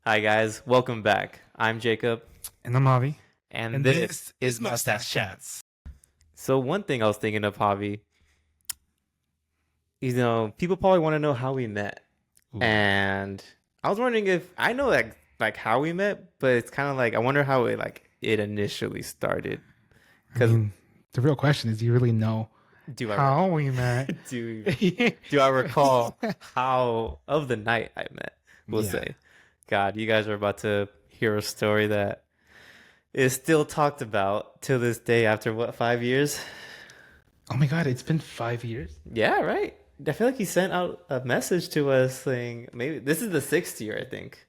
Hi guys, welcome back. I'm Jacob, And I'm Avi. and And this this is is Mustache Mustache Chats. Chats. So one thing I was thinking of, Javi, people probably want to know how we met, Ooh. and I was wondering if I know like how we met, but it's kind of like I wonder how it initially started. I Because mean, the real question is, do you really know do I how we met? do do I recall how of the night I met? We'll Yeah. say, God, you guys are about to hear a story that is still talked about till this day after what, 5 years? Oh my God, it's been 5 years. Yeah, right. I feel like he sent out a message to us saying maybe this is the sixth year, I think.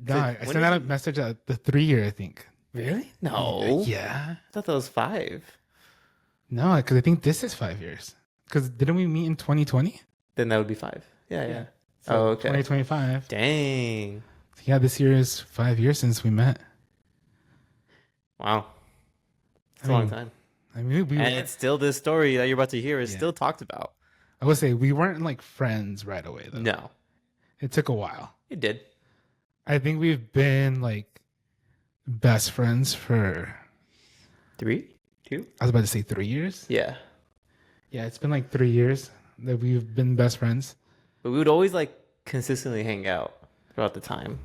No, 'Cause I when sent did out a you message at the 3 year, I think. really? Yeah. No. Yeah. I thought that was five. No, because I think this is 5 years. Because didn't we meet in 2020? Then that would be five. Yeah, yeah. Oh, So okay. 2025. Dang. Yeah, this year is 5 years since we met. Wow. It's I a long mean, time. we And were. it's still this story that you're about to hear is Yeah. still talked about. I would say we weren't like friends right away, though. No, It took a while. it did. I think we've been like best friends for, Three? Two? I was about to say 3 years. Yeah. Yeah, it's been like 3 years that we've been best friends. But we would always like consistently hang out throughout the time.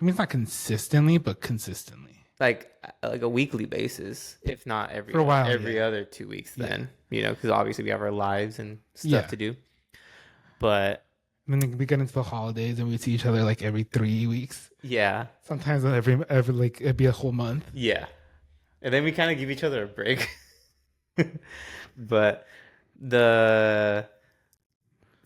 I mean, it's not consistently, but consistently. Like a weekly basis, if not For a while, every yeah. other 2 weeks. Yeah. Then because obviously we have our lives and stuff Yeah. to do. But And then we get into the holidays and we see each other like every 3 weeks. yeah, Sometimes every like it'd be a whole month. yeah, and then we kind of give each other a break. But the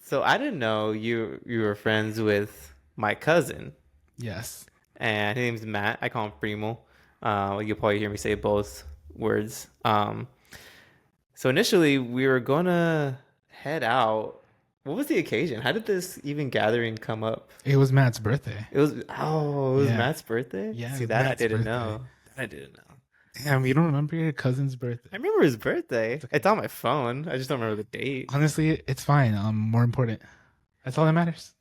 so I didn't know you were friends with my cousin, Yes. and his name's Matt. I call him Primo. You'll probably hear me say both words. So initially we were gonna head out. What was the occasion? How did this even gathering come up? It was Matt's birthday. It was Yeah. Matt's birthday? Yeah, it See was that Matt's I didn't birthday. know. That I didn't know. Damn, you don't remember your cousin's birthday? I remember his birthday. It's on my phone. I just don't remember the date. Honestly, it's fine. More important. That's all that matters.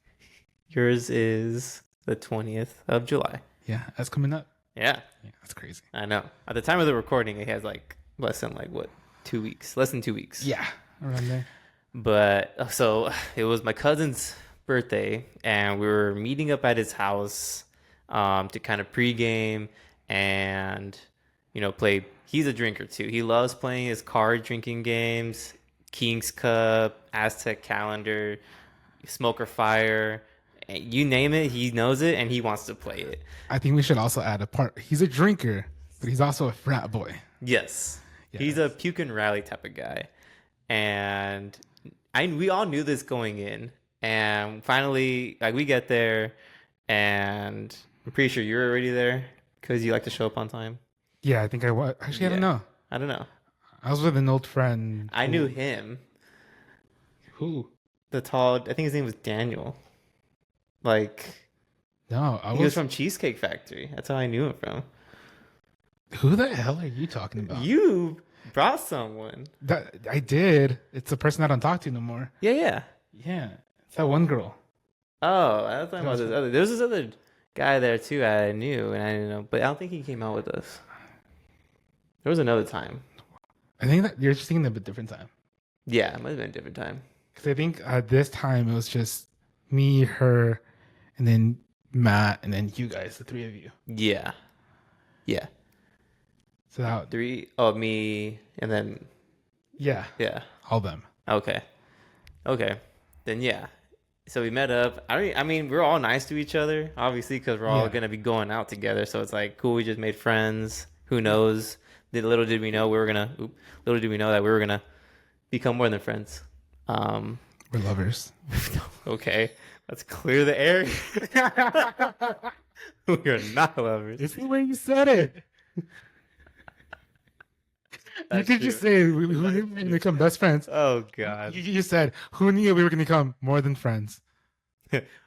Yours is the 20th of July. Yeah, that's coming up. Yeah, Yeah, that's crazy. I know. At the time of the recording, it has like less than like what, 2 weeks? Less than 2 weeks. Yeah, around there. But so it was my cousin's birthday, and we were meeting up at his house to kind of pregame and play. He's a drinker too. He loves playing his card drinking games, King's Cup, Aztec Calendar, Smoker Fire. You name it, he knows it, and he wants to play it. I think we should also add a part. He's a drinker, but he's also a frat boy. Yes, Yes. he's a puke and rally type of guy, and we all knew this going in. And finally, like we get there, and I'm pretty sure you're already there because you like to show up on time. Yeah, I think I was. Actually, I don't Yeah. know. I don't know. I was with an old friend. I knew him. Who? The tall, I think his name was Daniel. Like No, I he was was. from Cheesecake Factory. That's how I knew him from. Who the hell are you talking about? You brought someone. That I did. It's the person I don't talk to no more. Yeah, yeah. Yeah, it's that one girl. Oh, I was talking about this other. There was this other guy there too. I knew, and I didn't know, but I don't think he came out with us. There was another time. I think that you're just thinking of a different time. Yeah, it might have been a different time. Because I think at this time it was just me, her, and then Matt, and then you guys, the three of you. Yeah, yeah. So that, Three. Oh, me, and then yeah, yeah. all them. Okay, okay. Then yeah. So we met up. I mean, we're all nice to each other, obviously, because we're all Yeah. gonna be going out together. So it's like cool. We just made friends. Who knows? Little did we know we were gonna. Little did we know that we were gonna become more than friends. We're lovers. Okay, let's clear the air. We are not lovers. It's the way you said it. You That's could true. just say we knew we were going to become best friends. Oh God! You said who knew we were going to become more than friends.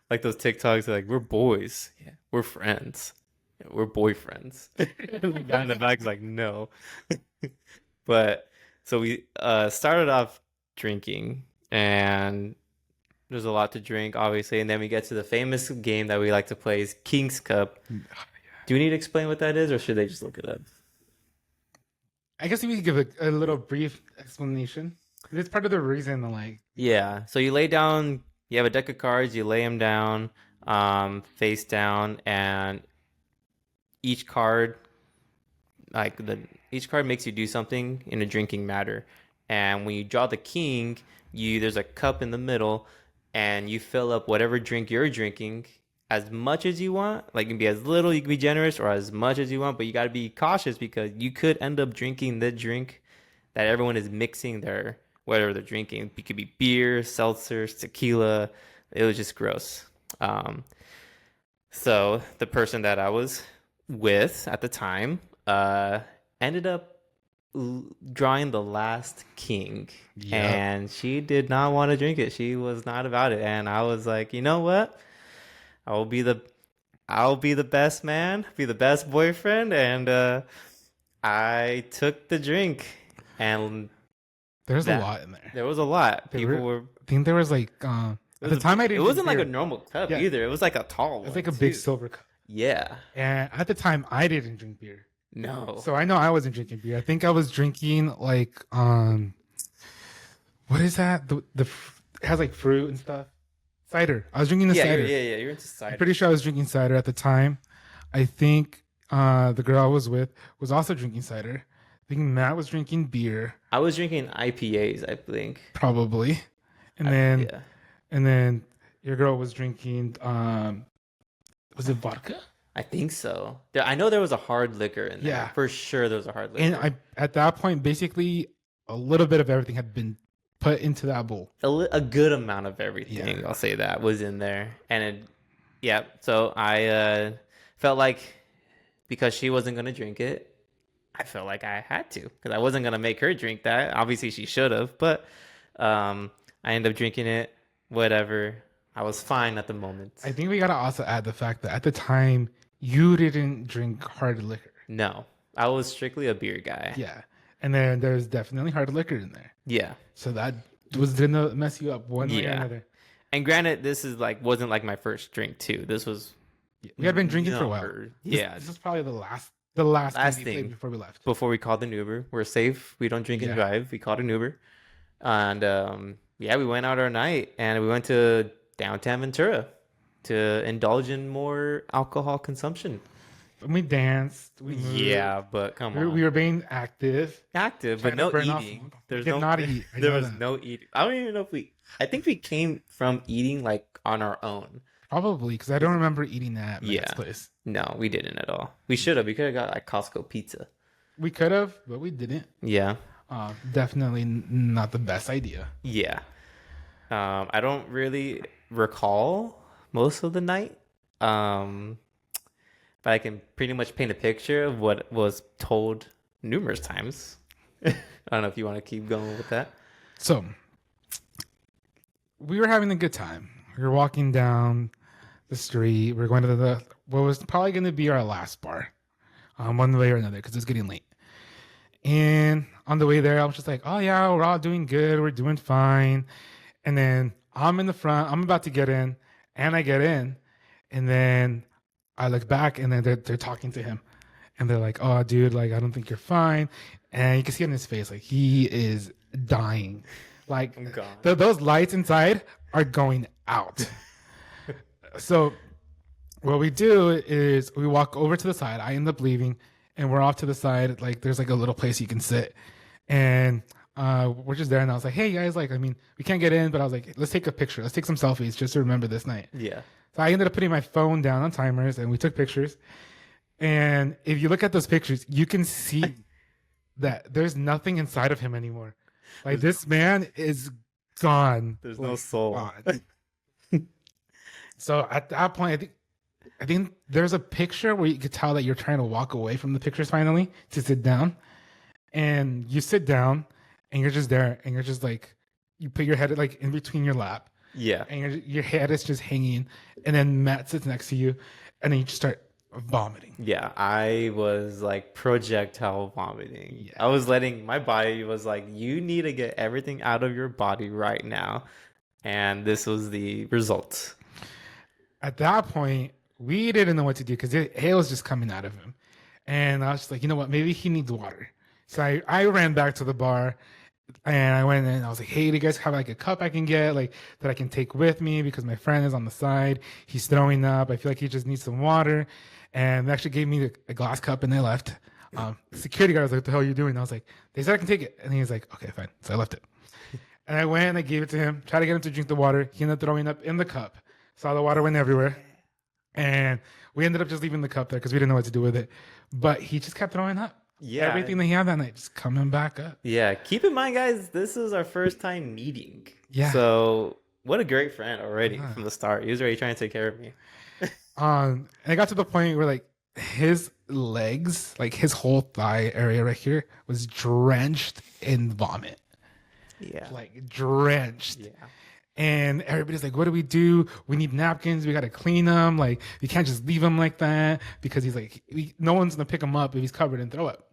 Like those TikToks, they're like we're boys. Yeah, we're friends. Yeah, we're boyfriends. The guy in the back's like no. But so we started off drinking, and There's a lot to drink, obviously, and then we get to the famous game that we like to play is King's Cup. Do we need to explain what that is, or should they just look it up? I guess we could give a little brief explanation. It's part of the reason, like, Yeah. So you lay down. You have a deck of cards. You lay them down, face down, and each card, like the each card makes you do something in a drinking matter. And when you draw the king, you there's a cup in the middle, and you fill up whatever drink you're drinking as much as you want. Like you can be as little, you can be generous, or as much as you want. But you got to be cautious because you could end up drinking the drink that everyone is mixing their whatever they're drinking. It could be beer, seltzers, tequila. It was just gross. Um, so the person that I was with at the time ended up drawing the last king, yep. and she did not want to drink it. She was not about it, and I was like, you know what? I will be the I'll be the best man, be the best boyfriend, and I took the drink, and There's a that lot in there. there was a lot. There People were, were. I think there was like at the time I It didn't drink wasn't like a beer. normal cup Yeah, either. It was like a tall it's one like a big too. silver cup. Yeah. And at the time I didn't drink beer, No. so I know I wasn't drinking beer. I think I was drinking like what is that? It has like fruit and stuff. Cider. I was drinking the Yeah, cider. yeah. You're into I'm cider. pretty sure I was drinking cider at the time. I think the girl I was with was also drinking cider. I think Matt was drinking beer, I was drinking IPAs, I think. probably, and then Yeah. and then your girl was drinking was it vodka? I think so. I know there was a hard liquor in there. Yeah. For sure there was a hard And liquor. I at that point basically a little bit of everything had been put into that bowl. A good amount of everything, Yeah. I'll say that, was in there. And yeah, so I felt like because she wasn't going to drink it, I felt like I had to because I wasn't going to make her drink that. Obviously, she should have, but I ended up drinking it, whatever. I was fine at the moment. I think we gotta also add the fact that at the time you didn't drink hard liquor. No, I was strictly a beer guy. Yeah. And then there's definitely hard liquor in there. Yeah. So that was gonna mess you up one way or Yeah. another. And granted, this is like wasn't like my first drink too. This was We had been drinking for a while. number- This, Yeah, this was probably the last last game we played thing before we left. before we called an Uber. We're safe. We don't drink and Yeah. drive. We called an Uber, and yeah, we went out our night and we went to downtown Ventura to indulge in more alcohol consumption. And we danced. We moved. Yeah, but come We were, on, we were being active. active, but trying to no burn off- eating. we There's did no not eat. I there know was that. no eating. I don't even know if we. I think we came from eating like on our own. Probably because I don't remember eating that Yeah. Matt's place. No, we didn't at all. We should have. We could have got like Costco pizza. We could have, but we didn't. Yeah. Definitely not the best idea. Yeah. I don't really recall most of the night. But I can pretty much paint a picture of what was told numerous times. I don't know if you want to keep going with that. So we were having a good time. We were walking down the street. We are going to the what was probably going to be our last bar, one way or another, because it's getting late. And on the way there, I was just like, "Oh yeah, we're all doing good. We're doing fine." And then I'm in the front. I'm about to get in, and I get in, and then I look back, and then they're talking to him, and they're like, "Oh, dude, like I don't think you're fine," and you can see on his face like he is dying, like I'm gone. those lights inside are going out. So what we do is we walk over to the side. I end up leaving, and we're off to the side. Like there's like a little place you can sit, and we're just there. And I was like, "Hey guys, like I mean, we can't get in, but I was like, let's take a picture. Let's take some selfies just to remember this night." Yeah. So I ended up putting my phone down on timers, and we took pictures. And if you look at those pictures, you can see that there's nothing inside of him anymore. Like this man is gone. There's no Like, soul. gone. So at that point, I think there's a picture where you could tell that you're trying to walk away from the pictures finally to sit down, and you sit down, and you're just there, and you're just like, you put your head like in between your lap, Yeah. and your head is just hanging, and then Matt sits next to you, and then you just start vomiting. Yeah. I was like projectile vomiting. Yeah. I was letting my body was like, you need to get everything out of your body right now. And this was the result. At that point, we didn't know what to do because hail was just coming out of him. And I was just like, you know what? Maybe he needs water. So I ran back to the bar and I went in and I was like, hey, do you guys have like a cup I can get, like that I can take with me because my friend is on the side. He's throwing up. I feel like he just needs some water. And they actually gave me a glass cup and they left. Security guard was like, what the hell are you doing? I was like, they said I can take it. And he was like, okay, fine. So I left it. And I went and I gave it to him, tried to get him to drink the water. He ended up throwing up in the cup. Saw the water went everywhere. And we ended up just leaving the cup there because we didn't know what to do with it. But he just kept throwing up. Yeah. Everything that he had that night just coming back up. Yeah. Keep in mind, guys, this is our first time meeting. Yeah. So what a great friend already from the start. He was already trying to take care of me. And it got to the point where like his legs, like his whole thigh area right here, was drenched in vomit. Yeah. Like drenched. Yeah. And everybody's like, what do we do? We need napkins. We got to clean him. Like, we can't just leave him like that because he's like, no one's going to pick him up if he's covered in throw up.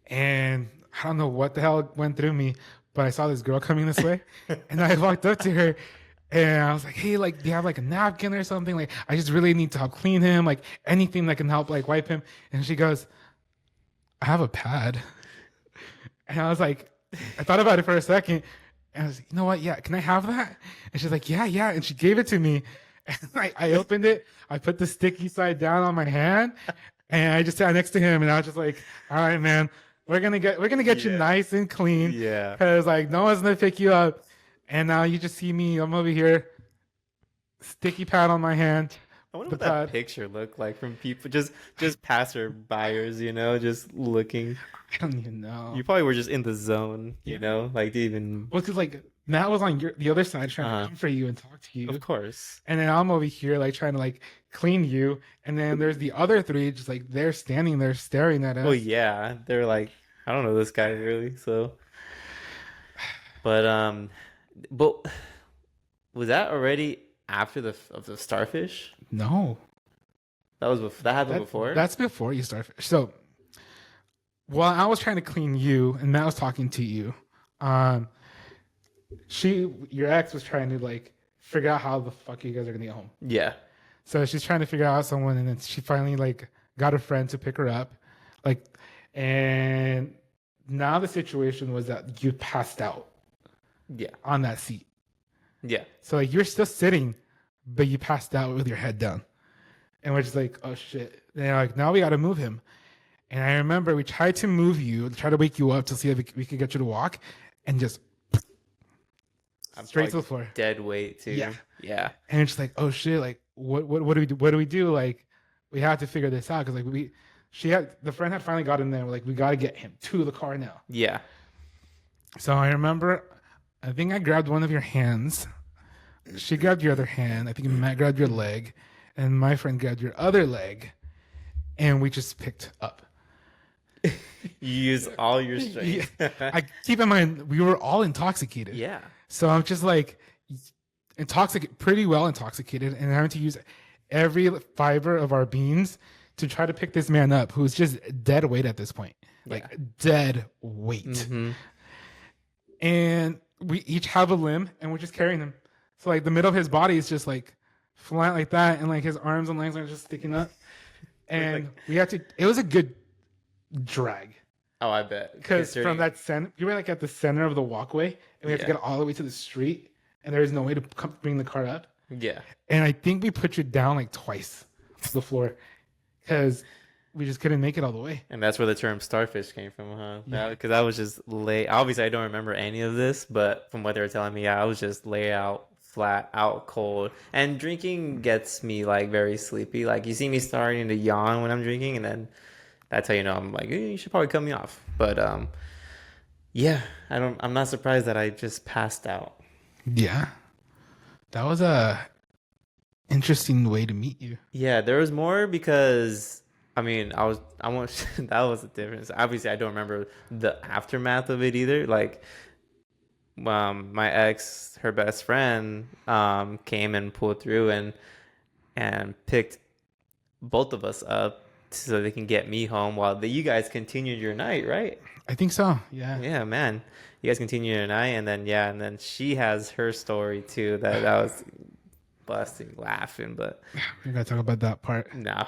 And I don't know what the hell went through me, but I saw this girl coming this way and I walked up to her and I was like, hey, like, do you have like a napkin or something? Like, I just really need to help clean him. Like, anything that can help, like, wipe him. And she goes, I have a pad. And I was like, I thought about it for a second. And I was like, you know what? Yeah, can I have that? And she's like, yeah, yeah. And she gave it to me. And I opened it. I put the sticky side down on my hand. And I just sat next to him. And I was just like, all right, man, we're gonna get you nice and clean. Yeah. Because like no one's gonna pick you up. And now you just see me. I'm over here, sticky pad on my hand. I wonder The what that pad. picture looked like from people, just passerbyers, just looking. I don't even know. You probably were just in the zone, like didn't even. Well, because like Matt was on the other side trying to comfort you and talk to you. Of course. And then I'm over here like trying to like clean you. And then there's the other three just like they're standing there staring at us. Oh yeah, they're like, I don't know this guy really. So, but was that already after the starfish? No. That happened before. That's before you starfish. So while I was trying to clean you and Matt was talking to you, your ex was trying to like figure out how the fuck you guys are gonna get home. Yeah. So she's trying to figure out someone, and then she finally like got a friend to pick her up, like, and now the situation was that you passed out. Yeah. On that seat. Yeah. So like you're still sitting, but you passed out with your head down, and we're just like, oh shit. And they're like, now we got to move him. And I remember we tried to move you, try to wake you up to see if we could get you to walk, and just straight to the floor. Dead weight too. Yeah. Yeah. And it's like, oh shit, like what do we do? What do we do? Like we have to figure this out because like the friend had finally got in there. We're like, we got to get him to the car now. Yeah. So I remember, I think I grabbed one of your hands. She grabbed your other hand. I think Matt grabbed your leg, and my friend grabbed your other leg, and we just picked up. You use all your strength. I keep in mind we were all intoxicated. Yeah. So I'm just like pretty well intoxicated, and having to use every fiber of our beings to try to pick this man up, who's just dead weight at this point, like dead weight. Mm-hmm. And we each have a limb, and we're just carrying him. So like the middle of his body is just like flat like that, and like his arms and legs are just sticking up. And we had to. It was a good drag. Oh, I bet. Because from that center, you were like at the center of the walkway, and we had to get all the way to the street, and there was no way to bring the car up. Yeah. And I think we put you down like twice to the floor because we just couldn't make it all the way. And that's where the term starfish came from, huh? Yeah. Because I was just lay. Obviously, I don't remember any of this, but from what they were telling me, I was just lay out flat, out cold. And drinking gets me like very sleepy. Like you see me starting to yawn when I'm drinking, and then that's how you know I'm like, hey, you should probably cut me off. But yeah, I'm not surprised that I just passed out. Yeah, that was a interesting way to meet you. Yeah, there was more because I mean, I won't. That was the difference. Obviously, I don't remember the aftermath of it either. Like, my ex, her best friend, came and pulled through and picked both of us up so they can get me home while you guys continued your night, right? I think so. Yeah. Yeah, man. You guys continue your night, and then yeah, and then she has her story too that I was busting laughing, but We gotta talk about that part. no.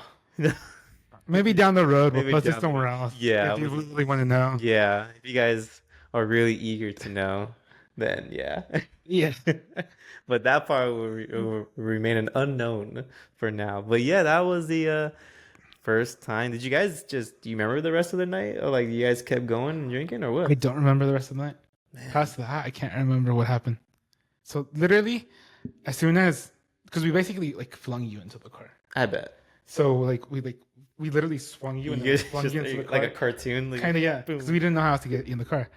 Maybe down the road. We'll Maybe post this down the road. somewhere else Yeah, if you really want to know. yeah. If you guys are really eager to know, then yeah. Yeah. But that part will remain an unknown for now. But yeah, that was the first time. Did you guys do you remember the rest of the night? Or like you guys kept going and drinking or I what? don't remember the rest of the night. Man, Past that, I can't remember what happened. So literally, as soon as because we basically like flung you into the car. I bet. So we literally swung you and You then guys flung just you into the like car. a cartoon, like Kind of yeah, because boom. we didn't know how else to get you in the car.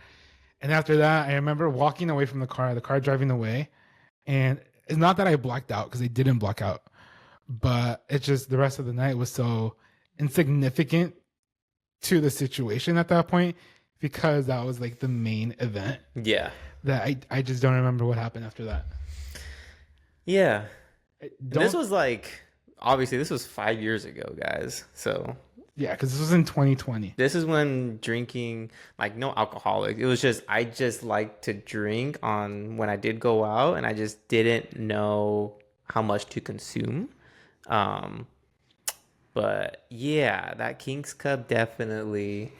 And after that, I remember walking away from the car driving away, and it's not that I blacked out because I didn't black out, but it's just the rest of the night was so insignificant to the situation at that point because that was like the main event Yeah. that I just don't remember what happened after that. Yeah. I And this don't was like obviously this was 5 years ago, guys. So yeah, because this was in 2020. this is when drinking, like no alcoholic. It was just I just like to drink on when I did go out, and I just didn't know how much to consume. Um, but yeah, that King's Cup definitely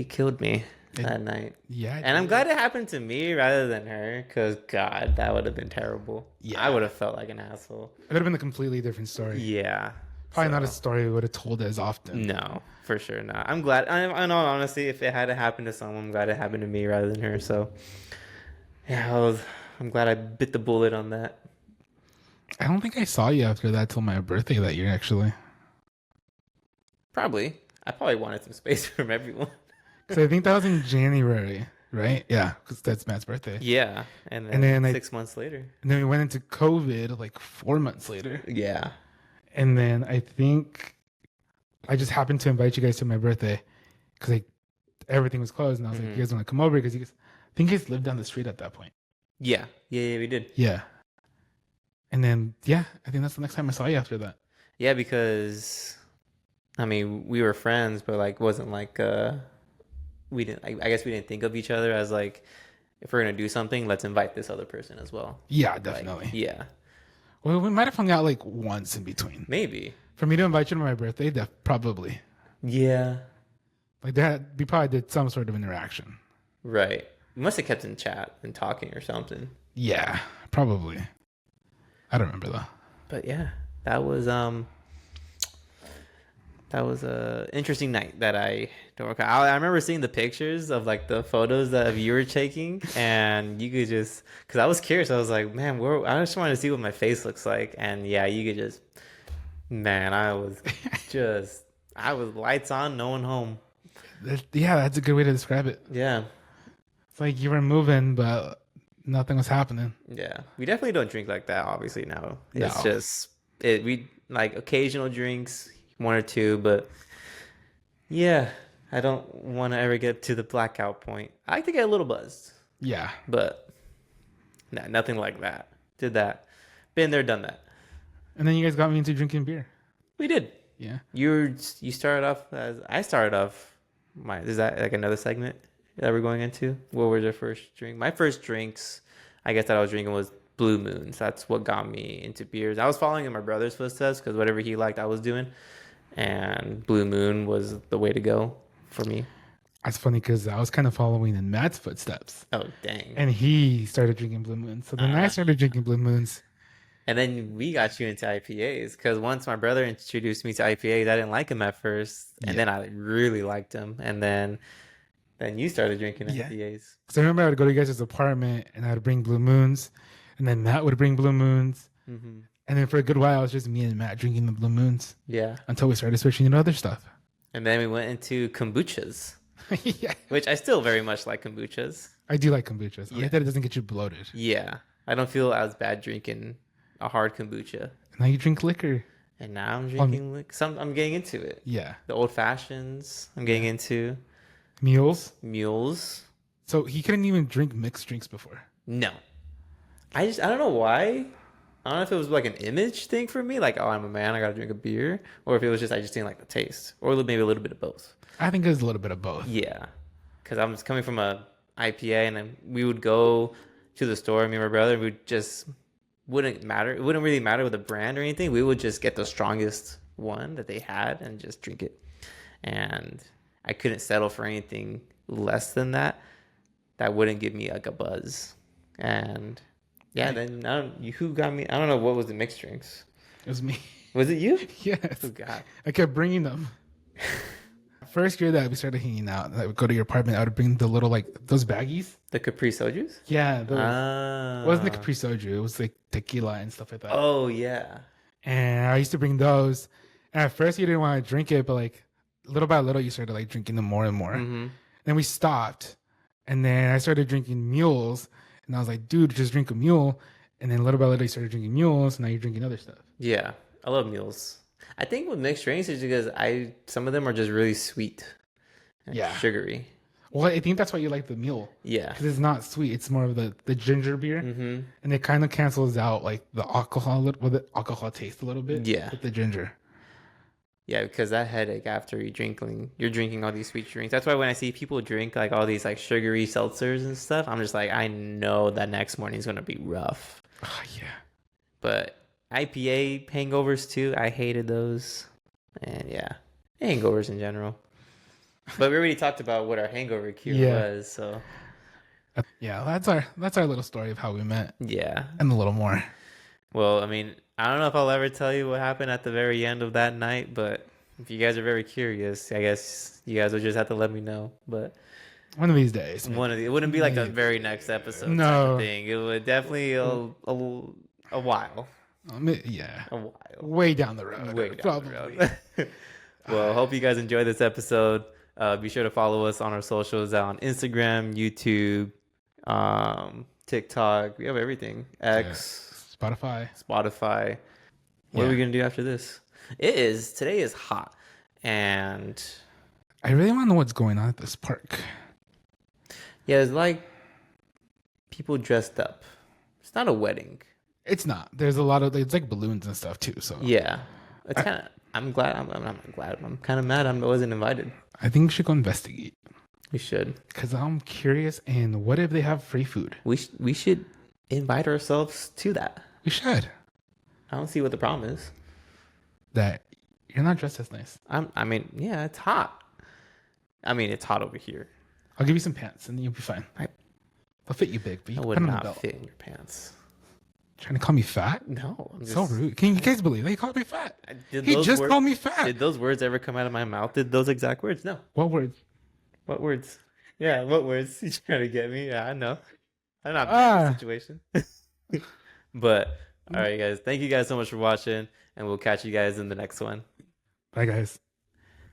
killed me that night. Yeah, And I'm glad it happened to me rather than her, because God, that would have been terrible. Yeah. I would have felt like an asshole. it would have been a completely different story. Yeah. Probably not a So, story we would have told as often. no, for sure not. I'm glad. In all honesty, if it had to happen to someone, I'm glad it happened to me rather than her. So, yeah, I'm glad I bit the bullet on that. I don't think I saw you after that till my birthday that year, actually. Probably. I probably wanted some space from everyone. Because I think that was in January, right? Yeah, because that's Matt's birthday. Yeah. And And then then 6 months later. and then we went into COVID like 4 months later. Yeah. And then I think I just happened to invite you guys to my birthday because like everything was closed, and I was like, Mhm. "You guys want to come over?" Because I think you guys lived down the street at that point. Yeah. Yeah, we did. Yeah. And then yeah, I think that's the next time I saw you after that. Yeah, because I mean, we were friends, but like wasn't like we didn't I guess we didn't think of each other as like if we're gonna do something, let's invite this other person as well. Yeah, Like, definitely. yeah. Well, we might have hung out like once in between. Maybe. For me to invite you to my birthday, probably. Yeah. Like that, we probably did some sort of interaction. Right. We must have kept in chat and talking or something. Yeah, probably. I don't remember though. But yeah, that was a interesting night that I don't recall. I remember seeing the pictures of like the photos that you were taking, and you could just because I was curious. I was like, man, I just wanted to see what my face looks like, and yeah, you could just, man, I was lights on, no one home. Yeah, that's a good way to describe it. Yeah, It's like you were moving, but nothing was happening. yeah. We definitely don't drink like that. Obviously, now it's No. just we like occasional drinks, one or two, but yeah, I don't want to ever get to the blackout point. I like to get a little buzzed, Yeah. but nah, nothing like that. Did that. Been there, done that. And then you guys got me into drinking beer. We did. Yeah. You started off as I started off. Is that like another segment that we're going into? What was your first drink? My first drinks, I guess that I was drinking was Blue Moons. That's what got me into beers. I was following in my brother's footsteps because whatever he liked, I was doing, and Blue Moon was the way to go for me. That's funny because I was kind of following in Matt's footsteps, Oh dang! and he started drinking Blue Moons. So then I started drinking Blue Moons. And then we got you into IPAs because once my brother introduced me to IPAs, I didn't like him at first, and then I really liked him, and then you started drinking Yeah. IPAs. Because I remember I would go to you guys' apartment and I would bring Blue Moons, and then Matt would bring Blue Moons, Mm-hmm. and then for a good while it was just me and Matt drinking the Blue Moons Yeah, until we started switching into other stuff. and then we went into kombuchas, Yeah. which I still very much like kombuchas. I do like kombuchas. I Yeah. like that it doesn't get you bloated. Yeah, I don't feel as bad drinking a hard kombucha. Now you drink liquor. And now I'm drinking like I'm getting into it. Yeah. The old fashions I'm getting into. Mules. Mules. So he couldn't even drink mixed drinks before. No. I don't know why. I don't know if it was like an image thing for me, like, oh, I'm a man, I gotta drink a beer, or if it was just I just didn't like the taste, or maybe a little bit of both. I think it's a little bit of both. Yeah, because I'm just coming from a IPA, and then we would go to the store, me and my brother, and we would just wouldn't matter. It wouldn't really matter with the brand or anything. We would just get the strongest one that they had and just drink it. And I couldn't settle for anything less than that. That wouldn't give me like a buzz. And yeah, then I don't, who got me? I don't know what was the mixed drinks. It was me. Was it you? Yes. Oh God. I kept bringing them. First year that we started hanging out, I would go to your apartment. I would bring the little like those baggies. The Capri Sojus? Yeah, those. It wasn't the Ah. Capri Soju. It was like tequila and stuff like that. Oh yeah. And I used to bring those. And at first, you didn't want to drink it, but like little by little, you started like drinking them more and more. Mm-hmm. Then we stopped, and then I started drinking mules. And I was like, dude, just drink a mule. And then little by little, you started drinking mules. And now you're drinking other stuff. Yeah. I love mules. I think with mixed drinks is because some of them are just really sweet and Yeah. sugary. Well, I think that's why you like the mule. Yeah. Because it's not sweet. It's more of the ginger beer. Mm-hmm. And it kind of cancels out like the alcohol, with the alcohol taste a little bit. Yeah. With the ginger. Yeah, because that headache after you're drinking all these sweet drinks. That's why when I see people drink like all these like sugary seltzers and stuff, I'm just like, I know that next morning is gonna be rough. Oh, yeah. But IPA hangovers too, I hated those. And yeah, hangovers in general. But we already talked about what our hangover cure was, so Yeah, that's our little story of how we met. yeah. And a little more. Well, I mean, I don't know if I'll ever tell you what happened at the very end of that night, but if you guys are very curious, I guess you guys will just have to let me know. But One of these days. it wouldn't be like the very next episode type No. of thing. It would definitely a while. Yeah. A while. Way down the road. Way down probably. the road. Well, hope you guys enjoyed this episode. Be sure to follow us on our socials on Instagram, YouTube, TikTok. We have everything. X. Spotify. What are we gonna do after this? Today is hot, and I really want to know what's going on at this park. yeah, it's like people dressed up. It's not a wedding. It's not. There's a lot of it's like balloons and stuff too. So Yeah, it's kind of. I'm glad. I'm not glad. I'm kind of mad. I wasn't invited. I think we should go investigate We should. because I'm curious. And what if they have free food? We should invite ourselves to that. We should. I don't see what the problem is. That you're not dressed as nice. I mean, yeah, it's hot. I mean, it's hot over here. I'll give you some pants and you'll be fine. They'll fit you big, but you I can would put on a not belt. fit in your pants. Trying to call me fat? No, I'm just So rude. Can you guys believe they called me fat? Did He those just words, called me fat. Did those words ever come out of my mouth? Did those exact words? No. What word? What words? Yeah, what words? You trying to get me? Yeah, I know. I'm not in this situation. But all right, guys. Thank you guys so much for watching, and we'll catch you guys in the next one. Bye, guys.